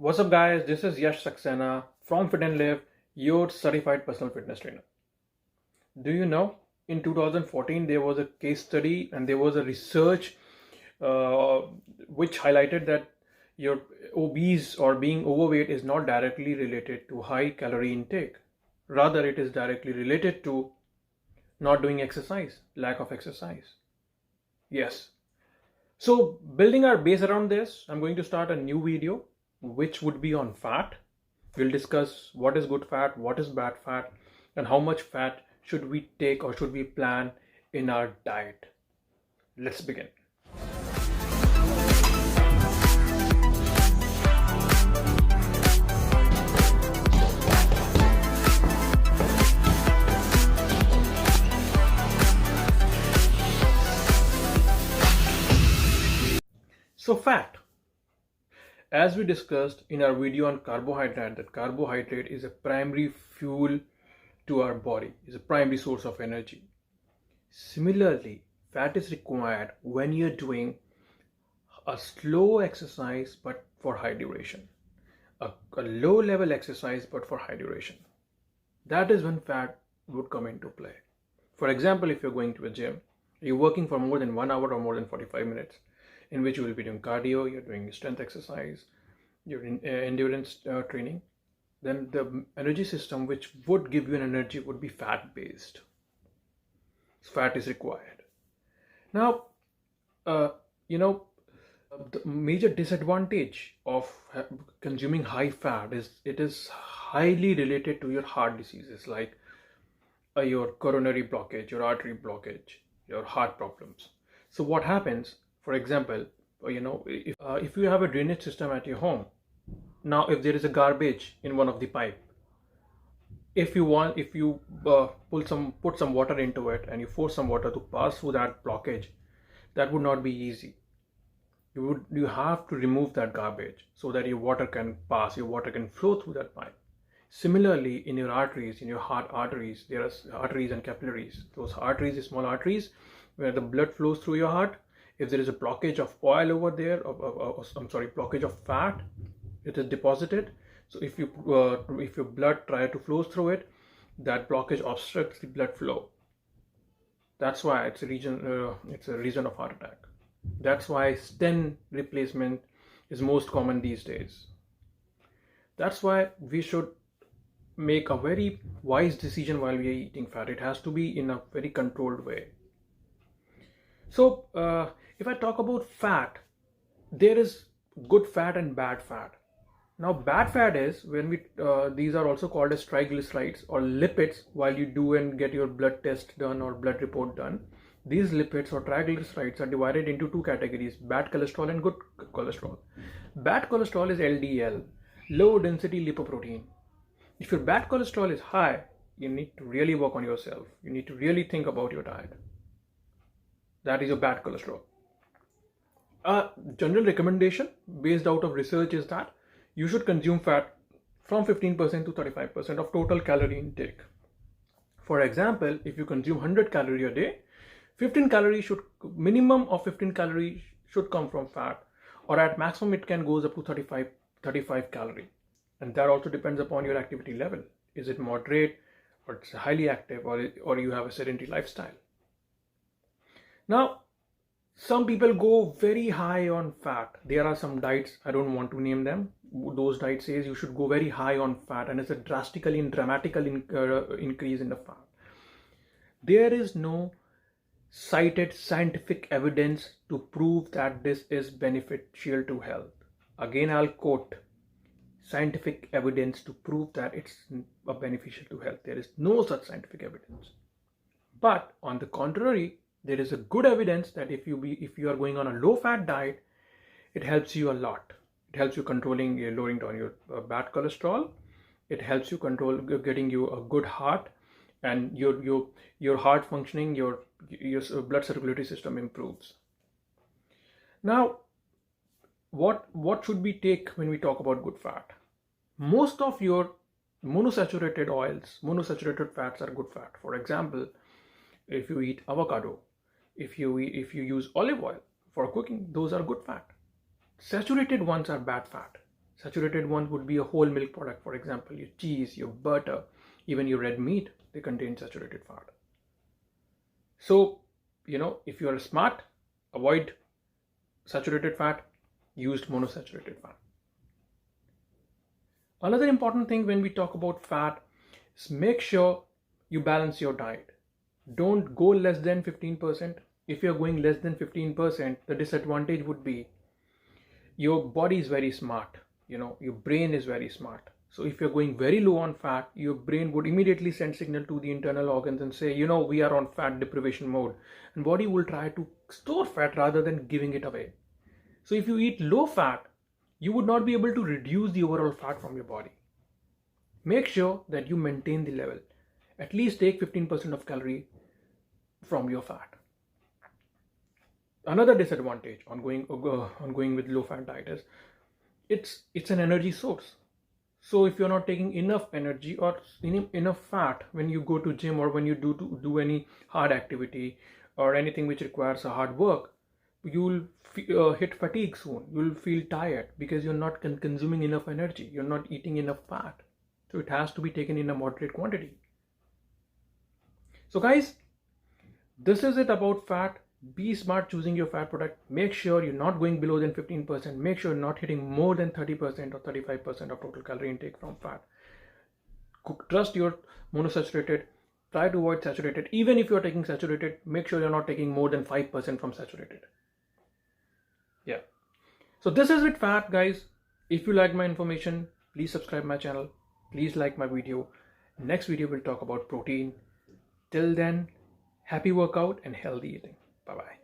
What's up, guys? This is Yash Saxena from Fit and Live, your certified personal fitness trainer. Do you know in 2014 there was a case study and there was a research uh, which highlighted that your obese or being overweight is not directly related to high calorie intake. Rather, it is directly related to not doing exercise, lack of exercise. Yes. So, building our base around this, I'm going to start a new video which would be on fat. We'll discuss what is good fat, what is bad fat, and how much fat should we take or should we plan in our diet. Let's begin. So, fat. As we discussed in our video on carbohydrate, that carbohydrate is a primary fuel to our body, is a primary source of energy. Similarly, fat is required when you're doing a slow exercise but for high duration, a low level exercise but for high duration. That is when fat would come into play. For example, if you're going to a gym, you're working for more than 1 hour or more than 45 minutes, in which you will be doing cardio, you're doing strength exercise, you're in endurance training, then the energy system which would give you an energy would be fat based. Fat is required. Now, the major disadvantage of consuming high fat is it is highly related to your heart diseases like your coronary blockage, your artery blockage, your heart problems. So what happens, for example, if you have a drainage system at your home, now if there is a garbage in one of the pipe, if you put some water into it and you force some water to pass through that blockage, that would not be easy. You have to remove that garbage so that your water can pass, your water can flow through that pipe. Similarly, in your arteries, in your heart arteries, there are arteries and capillaries. Those arteries are small arteries where the blood flows through your heart. If there is a blockage of oil over there, blockage of fat, it is deposited. So if your blood try to flow through it, that blockage obstructs the blood flow. That's why it's a reason of heart attack. That's why stent replacement is most common these days. That's why we should make a very wise decision while we are eating fat. It has to be in a very controlled way. So if I talk about fat, there is good fat and bad fat. Now, bad fat is when these are also called as triglycerides or lipids. While you do and get your blood test done or blood report done, these lipids or triglycerides are divided into two categories: bad cholesterol and good cholesterol. Bad cholesterol is LDL, low density lipoprotein. If your bad cholesterol is high, you need to really work on yourself. You need to really think about your diet. That is your bad cholesterol. A general recommendation based out of research is that you should consume fat from 15% to 35% of total calorie intake. For example, if you consume 100 calories a day, minimum of 15 calories should come from fat, or at maximum it can goes up to 35 calories. And that also depends upon your activity level. Is it moderate, or it's highly active, or you have a sedentary lifestyle? Now, some people go very high on fat. There are some diets, I don't want to name them. Those diets says you should go very high on fat, and it's a drastically and dramatical increase in the fat. There is no cited scientific evidence to prove that this is beneficial to health. Again, I'll quote, scientific evidence to prove that it's beneficial to health. There is no such scientific evidence. But on the contrary, there is a good evidence that if you are going on a low fat diet, it helps you a lot. It helps you lowering down your bad cholesterol. It helps you control getting you a good heart, and your heart functioning, your blood circulatory system improves. Now, what should we take when we talk about good fat? Most of your monosaturated oils, monosaturated fats are good fat. For example, if you eat avocado, if you use olive oil for cooking, those are good fat. Saturated ones are bad fat. Saturated ones would be a whole milk product, for example, your cheese, your butter, even your red meat, they contain saturated fat. So, if you are smart, avoid saturated fat, use monosaturated fat. Another important thing when we talk about fat is make sure you balance your diet. Don't go less than 15%. If you're going less than 15%, the disadvantage would be your body is very smart. Your brain is very smart. So if you're going very low on fat, your brain would immediately send signal to the internal organs and say, we are on fat deprivation mode. And body will try to store fat rather than giving it away. So if you eat low fat, you would not be able to reduce the overall fat from your body. Make sure that you maintain the level. At least take 15% of calorie from your fat. Another disadvantage on going with low fat diet is it's an energy source. So if you're not taking enough energy or enough fat when you go to gym or when you do any hard activity or anything which requires a hard work, you'll hit fatigue soon. You'll feel tired because you're not consuming enough energy. You're not eating enough fat. So it has to be taken in a moderate quantity. So guys, this is it about fat. Be smart choosing your fat product. Make sure you're not going below than 15%. Make sure you're not hitting more than 30% or 35% of total calorie intake from fat. Trust your monosaturated. Try to avoid saturated. Even if you're taking saturated, make sure you're not taking more than 5% from saturated. Yeah. So this is with fat, guys. If you like my information, please subscribe my channel. Please like my video. Next video we'll talk about protein. Till then, happy workout and healthy eating. Bye-bye.